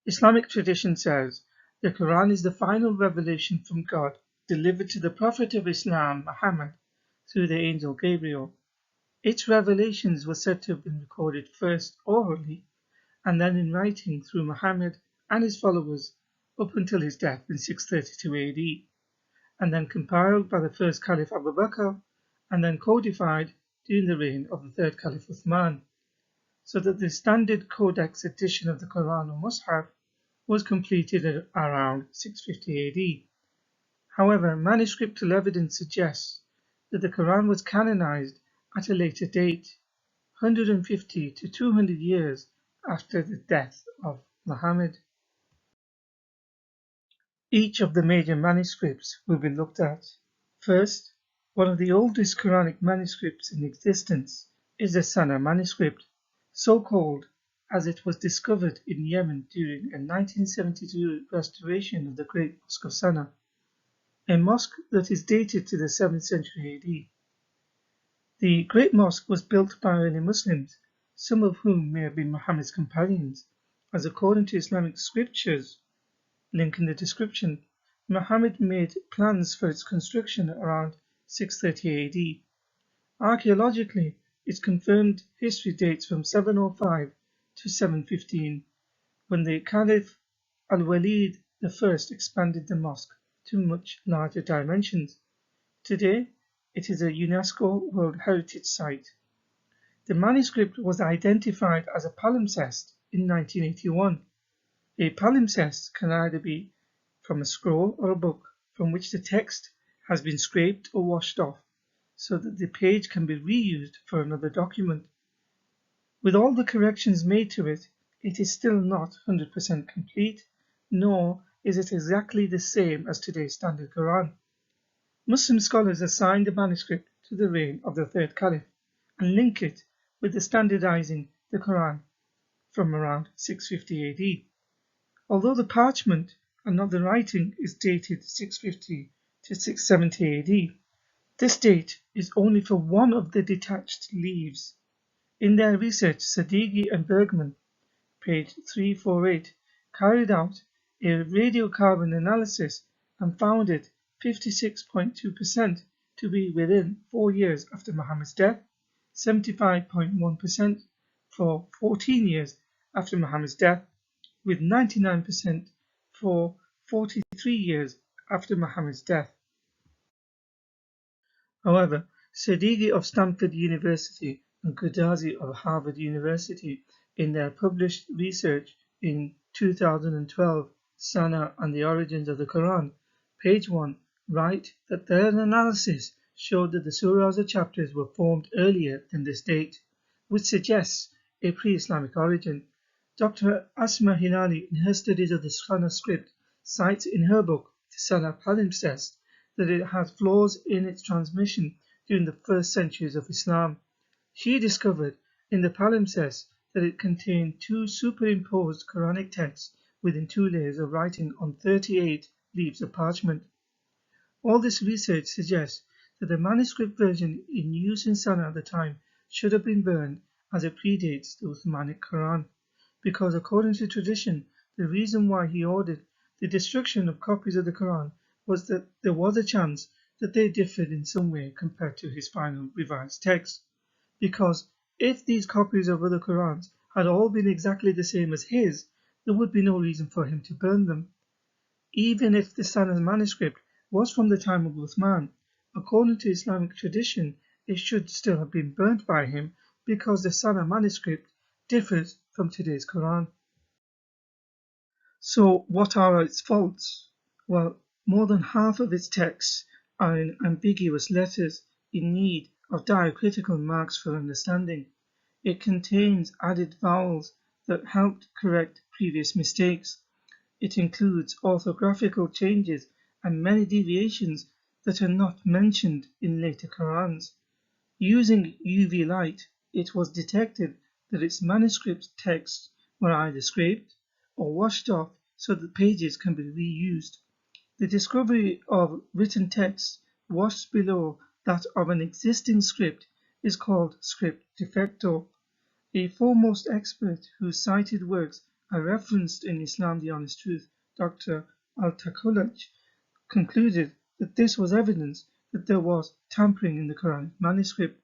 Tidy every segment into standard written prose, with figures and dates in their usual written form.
Islamic tradition says the Quran is the final revelation from God delivered to the Prophet of Islam, Muhammad, through the angel Gabriel. Its revelations were said to have been recorded first orally and then in writing through Muhammad and his followers up until his death in 632 AD, and then compiled by the first Caliph Abu Bakr and then codified during the reign of the third Caliph Uthman, so that the standard codex edition of the Quran or Mus'haf was completed at around 650 AD. However, manuscriptural evidence suggests that the Quran was canonized at a later date, 150 to 200 years after the death of Muhammad. Each of the major manuscripts will be looked at. First, one of the oldest Quranic manuscripts in existence is the Sana manuscript, so called as it was discovered in Yemen during a 1972 restoration of the Great Mosque of Sana, a mosque that is dated to the 7th century AD. The Great Mosque was built by early Muslims, some of whom may have been Muhammad's companions, as according to Islamic scriptures, link in the description, Muhammad made plans for its construction around 630 AD. Archaeologically, its confirmed history dates from 705 to 715, when the Caliph Al-Walid I expanded the mosque to much larger dimensions. Today, it is a UNESCO World Heritage Site. The manuscript was identified as a palimpsest in 1981. A palimpsest can either be from a scroll or a book from which the text has been scraped or washed off, so that the page can be reused for another document. With all the corrections made to it, it is still not 100% complete, nor is it exactly the same as today's standard Quran. Muslim scholars assign the manuscript to the reign of the third Caliph and link it with the standardizing the Quran from around 650 AD. Although the parchment and not the writing is dated 650 to 670 AD, this date is only for one of the detached leaves. In their research, Sadeghi and Bergman, page 348, carried out a radiocarbon analysis and found it 56.2% to be within 4 years after Muhammad's death, 75.1% for 14 years after Muhammad's death, with 99% for 43 years after Muhammad's death. However, Sadeghi of Stanford University and Kudazi of Harvard University, in their published research in 2012, Sana and the Origins of the Quran, page 1, write that their analysis showed that the surahs or chapters were formed earlier than this date, which suggests a pre-Islamic origin. Dr. Asma Hilali, in her studies of the Sana script, cites in her book, The Sana Palimpsest, that it has flaws in its transmission during the first centuries of Islam. She discovered in the palimpsest that it contained 2 superimposed Quranic texts within 2 layers of writing on 38 leaves of parchment. All this research suggests that the manuscript version in use in Sana at the time should have been burned, as it predates the Uthmanic Quran, because according to tradition, the reason why he ordered the destruction of copies of the Quran was that there was a chance that they differed in some way compared to his final revised text. Because if these copies of other Qurans had all been exactly the same as his, there would be no reason for him to burn them. Even if the Sana manuscript was from the time of Uthman, according to Islamic tradition, it should still have been burnt by him because the Sana manuscript differs from today's Quran. So what are its faults? Well, more than half of its texts are in ambiguous letters in need of diacritical marks for understanding. It contains added vowels that helped correct previous mistakes. It includes orthographical changes and many deviations that are not mentioned in later Qurans. Using UV light, it was detected that its manuscript texts were either scraped or washed off so that pages can be reused. The discovery of written texts washed below that of an existing script is called script defecto. A foremost expert who cited works I referenced in Islam the Honest Truth, Dr. Al-Takulaj concluded that this was evidence that there was tampering in the Quranic manuscript.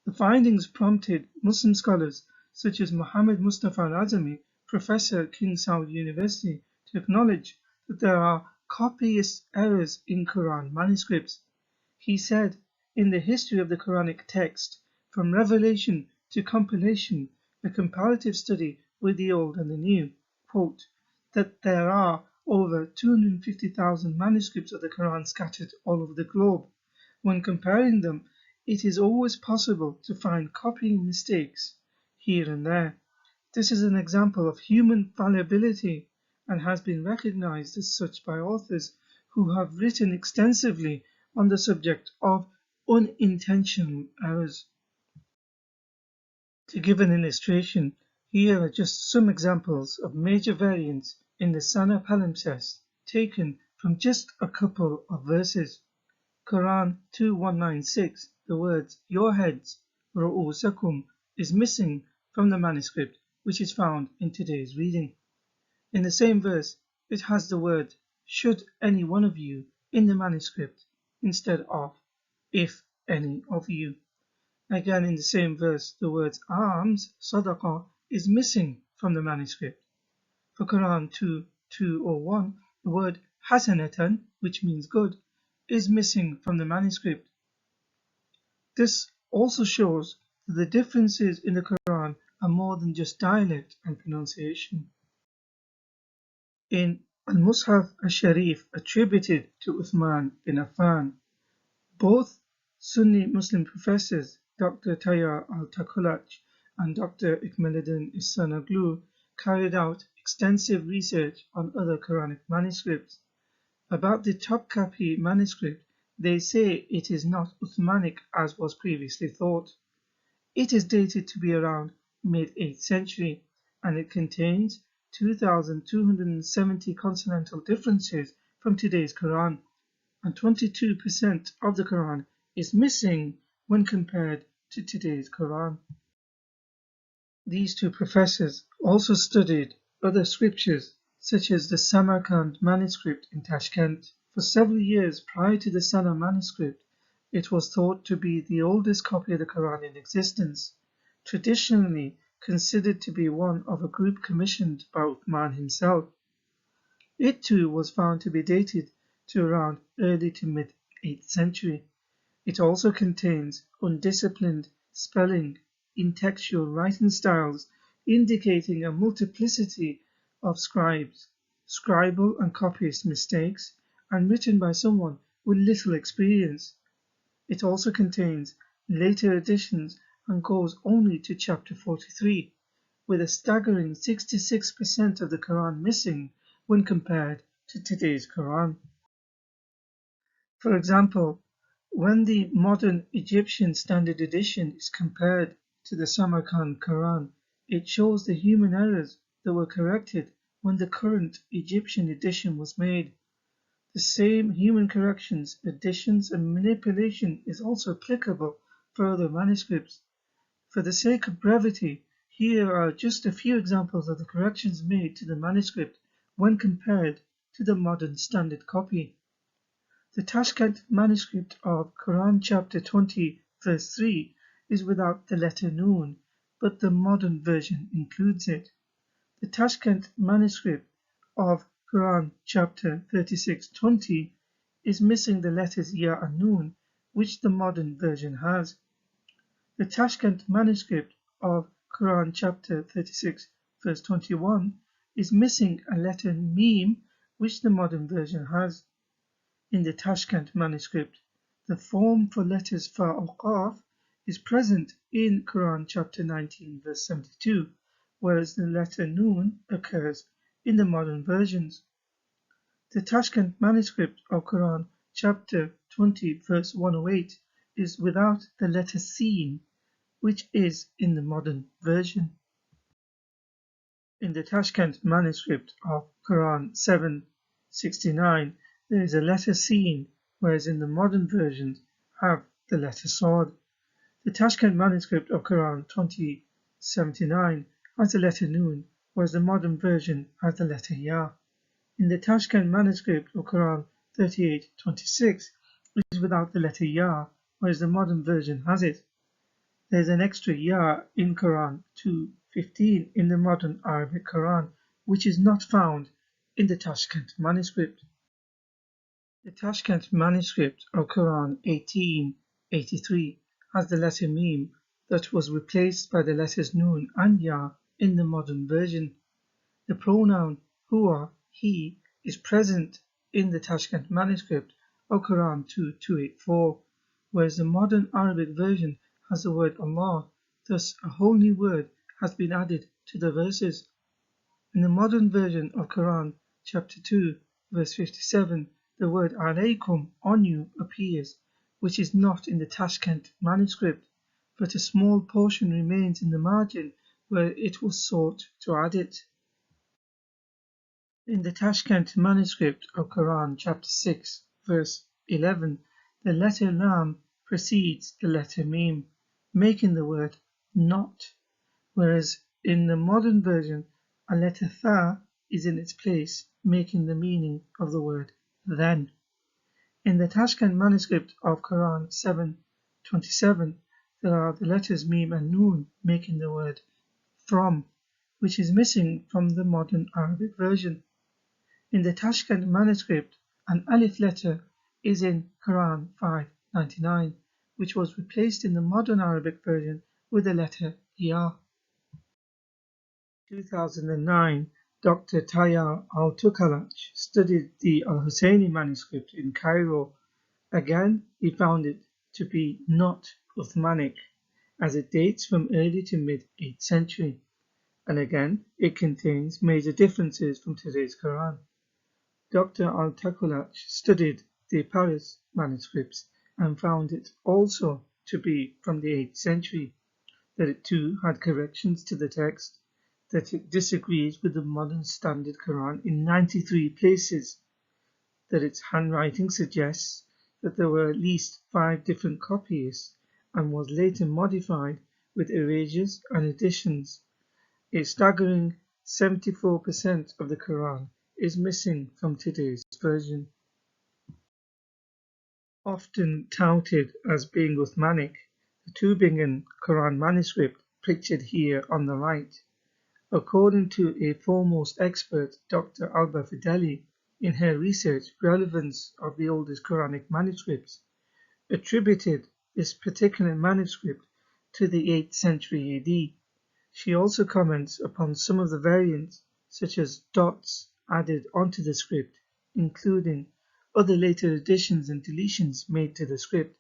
The findings prompted Muslim scholars such as Muhammad Mustafa Al-Azami, professor at King Saud University, to acknowledge that there are copyist errors in Quran manuscripts. He said, in the history of the Quranic text, from revelation to compilation, a comparative study with the Old and the New, quote, that there are over 250,000 manuscripts of the Quran scattered all over the globe. When comparing them, it is always possible to find copying mistakes here and there. This is an example of human fallibility and has been recognized as such by authors who have written extensively on the subject of unintentional errors. To give an illustration, here are just some examples of major variants in the Sana palimpsest taken from just a couple of verses. Quran 2196, the words your heads, ru'usakum, is missing from the manuscript which is found in today's reading. In the same verse, it has the word should any one of you in the manuscript instead of if any of you. Again, in the same verse, the words arms, sadaqah, is missing from the manuscript. For Quran 2:201, the word hasanatan, which means good, is missing from the manuscript. This also shows that the differences in the Quran are more than just dialect and pronunciation. In Al-Mushaf al-Sharif attributed to Uthman bin Affan, both Sunni Muslim professors Dr. Tayyar al-Takulaj and Dr. Ikmaluddin Ihsanoglu carried out extensive research on other Quranic manuscripts. About the Topkapi manuscript, they say it is not Uthmanic as was previously thought. It is dated to be around mid-8th century, and it contains 2,270 consonantal differences from today's Quran, and 22% of the Quran is missing when compared to today's Quran. These two professors also studied other scriptures such as the Samarkand manuscript in Tashkent. For several years prior to the Sana manuscript, it was thought to be the oldest copy of the Quran in existence, traditionally considered to be one of a group commissioned by Uthman himself. It too was found to be dated to around early to mid-8th century. It also contains undisciplined spelling in textual writing styles, indicating a multiplicity of scribes, scribal and copyist mistakes, and written by someone with little experience. It also contains later additions and goes only to chapter 43, with a staggering 66% of the Quran missing when compared to today's Quran. For example, when the modern Egyptian Standard Edition is compared to the Samarkand Quran, it shows the human errors that were corrected when the current Egyptian edition was made. The same human corrections, additions, and manipulation is also applicable for other manuscripts. For the sake of brevity, here are just a few examples of the corrections made to the manuscript when compared to the modern standard copy. The Tashkent manuscript of Quran chapter 20 verse 3 is without the letter Noon, but the modern version includes it. The Tashkent manuscript of Quran chapter 36:20 is missing the letters Ya and Noon, which the modern version has. The Tashkent manuscript of Quran chapter 36 verse 21 is missing a letter Mim, which the modern version has. In the Tashkent manuscript, the form for letters Fa or Qaf is present in Quran chapter 19 verse 72, whereas the letter Noon occurs in the modern versions. The Tashkent manuscript of Quran chapter 20 verse 108 is without the letter Sin, which is in the modern version. In the Tashkent manuscript of Quran 769, there is a letter Sin, whereas in the modern versions have the letter Sod. The Tashkent manuscript of Quran 2079 has the letter Noon, whereas the modern version has the letter Ya. In the Tashkent manuscript of Quran 38:26, it is without the letter Ya, whereas the modern version has it. There is an extra Ya in Quran 2:15 in the modern Arabic Quran, which is not found in the Tashkent manuscript. The Tashkent manuscript of Quran 1883 has the letter Mim that was replaced by the letters Nun and Ya in the modern version. The pronoun huwa, he, is present in the Tashkent manuscript of Quran 2:284, whereas the modern Arabic version has the word Allah, thus a whole new word has been added to the verses. In the modern version of Quran chapter 2 verse 57, the word alaykum, on you, appears, which is not in the Tashkent manuscript, but a small portion remains in the margin where it was sought to add it. In the Tashkent manuscript of Quran chapter 6 verse 11, the letter Lam precedes the letter Mim, making the word not, whereas in the modern version a letter Tha is in its place, making the meaning of the word then. In the Tashkent manuscript of Quran 7:27, there are the letters Mim and Nun, making the word from, which is missing from the modern Arabic version. In the Tashkent manuscript, an alif letter is in Quran 5:99, which was replaced in the modern Arabic version with the letter Ya. In 2009, Dr. Tayyar Al-Tukalach studied the Al-Husseini manuscript in Cairo. Again, he found it to be not Uthmanic, as it dates from early to mid-8th century, and again, it contains major differences from today's Quran. Dr. Al-Tukalach studied the Paris manuscripts and found it also to be from the 8th century, that it too had corrections to the text, that it disagrees with the modern standard Quran in 93 places, that its handwriting suggests that there were at least 5 different copies and was later modified with erasures and additions. A staggering 74% of the Quran is missing from today's version. Often touted as being Uthmanic, the Tübingen Quran manuscript pictured here on the right, according to a foremost expert, Dr. Alba Fideli, in her research relevance of the oldest Quranic manuscripts, attributed this particular manuscript to the 8th century AD. She also comments upon some of the variants, such as dots added onto the script, including other later additions and deletions made to the script.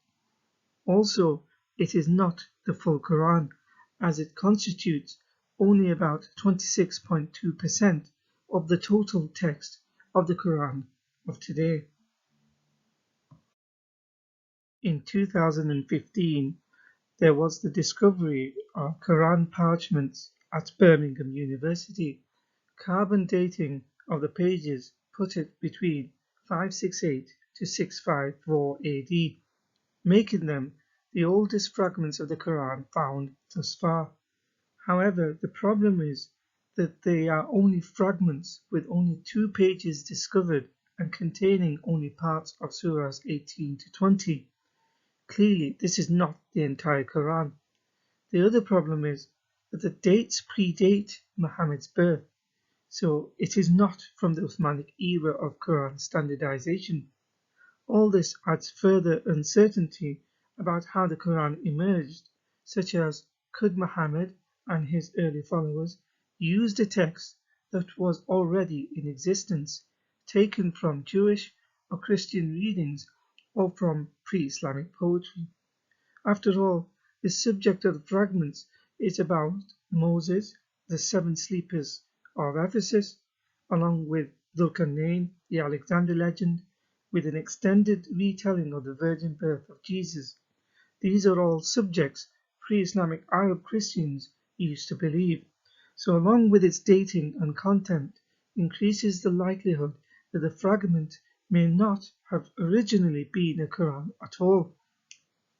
Also, it is not the full Quran, as it constitutes only about 26.2% of the total text of the Quran of today. In 2015, there was the discovery of Quran parchments at Birmingham University. Carbon dating of the pages put it between 568 to 654 AD, making them the oldest fragments of the Quran found thus far. However, the problem is that they are only fragments with only 2 pages discovered and containing only parts of surahs 18 to 20. Clearly, this is not the entire Quran. The other problem is that the dates predate Muhammad's birth, so it is not from the Uthmanic era of Quran standardization. All this adds further uncertainty about how the Quran emerged, such as could Muhammad and his early followers use a text that was already in existence, taken from Jewish or Christian readings or from pre-Islamic poetry. After all, the subject of the fragments is about Moses, the 7 sleepers of Ephesus, along with Dhul-Qarnayn, the Alexander legend, with an extended retelling of the virgin birth of Jesus. These are all subjects pre-Islamic Arab Christians used to believe, so along with its dating and content increases the likelihood that the fragment may not have originally been a Quran at all,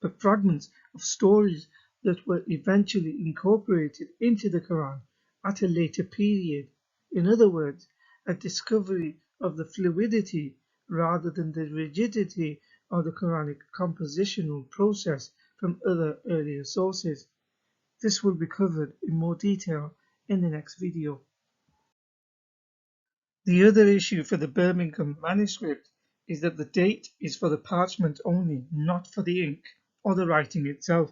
but fragments of stories that were eventually incorporated into the Quran at a later period. In other words, a discovery of the fluidity rather than the rigidity of the Quranic compositional process from other earlier sources. This will be covered in more detail in the next video. The other issue for the Birmingham manuscript is that the date is for the parchment only, not for the ink or the writing itself,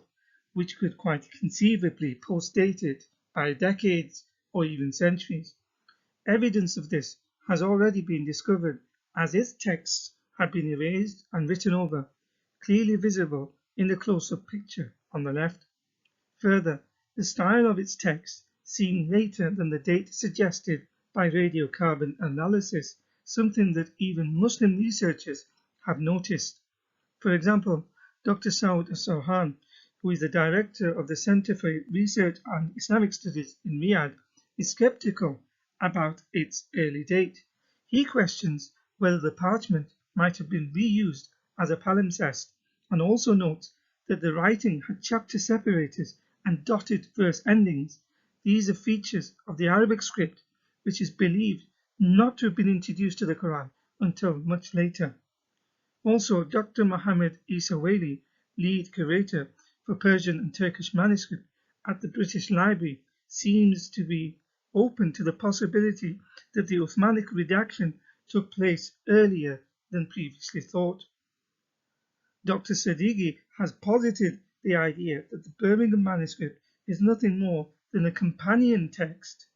which could quite conceivably post-date it by decades or even centuries. Evidence of this has already been discovered, as its texts have been erased and written over, clearly visible in the close-up picture on the left. Further, the style of its text, seen later than the date suggested by radiocarbon analysis, something that even Muslim researchers have noticed. For example, Dr. Saud Sohan, who is the director of the Center for Research and Islamic Studies in Riyadh, is skeptical about its early date. He questions whether the parchment might have been reused as a palimpsest, and also notes that the writing had chapter separators and dotted verse endings. These are features of the Arabic script, which is believed not to have been introduced to the Quran until much later. Also, Dr. Mohammed Isawali, lead curator for Persian and Turkish manuscript at the British Library, seems to be open to the possibility that the Uthmanic redaction took place earlier than previously thought. Dr. Sadeghi has posited the idea that the Birmingham manuscript is nothing more than a companion text,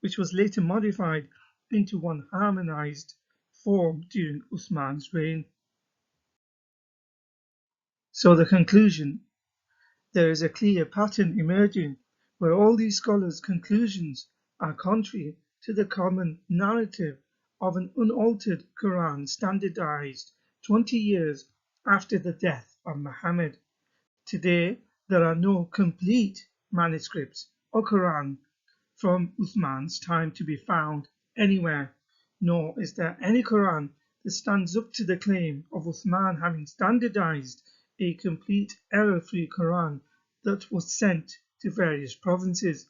which was later modified into one harmonized form during Uthman's reign. So the conclusion: there is a clear pattern emerging where all these scholars' conclusions are contrary to the common narrative of an unaltered Quran standardized 20 years after the death of Muhammad. Today, there are no complete manuscripts or Quran from Uthman's time to be found anywhere, nor is there any Quran that stands up to the claim of Uthman having standardized a complete error-free Quran that was sent to various provinces.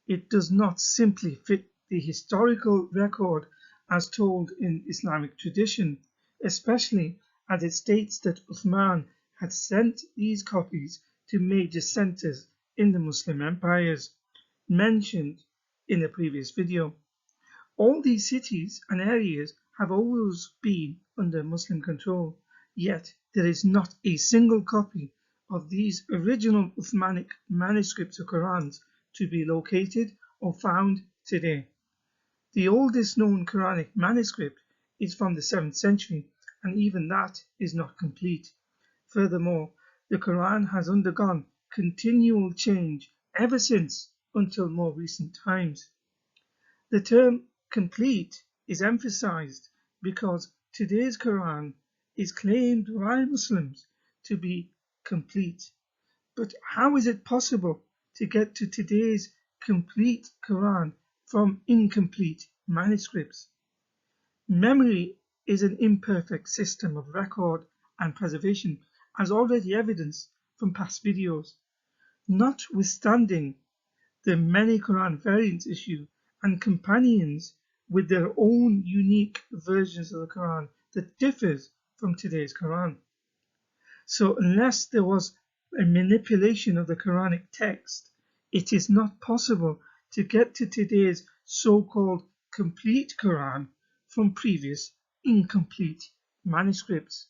It does not simply fit the historical record as told in Islamic tradition, especially as it states that Uthman had sent these copies to major centers in the Muslim empires, mentioned in a previous video. All these cities and areas have always been under Muslim control, yet there is not a single copy of these original Uthmanic manuscripts of Qurans to be located or found today. The oldest known Quranic manuscript is from the 7th century, and even that is not complete. Furthermore, the Quran has undergone continual change ever since until more recent times. The term complete is emphasized because today's Quran is claimed by Muslims to be complete. But how is it possible to get to today's complete Quran from incomplete manuscripts? Memory is an imperfect system of record and preservation, as already evidenced from past videos. Notwithstanding the many Quran variants issue and companions with their own unique versions of the Quran that differs from today's Quran. So unless there was a manipulation of the Quranic text, it is not possible to get to today's so-called complete Quran from previous incomplete manuscripts.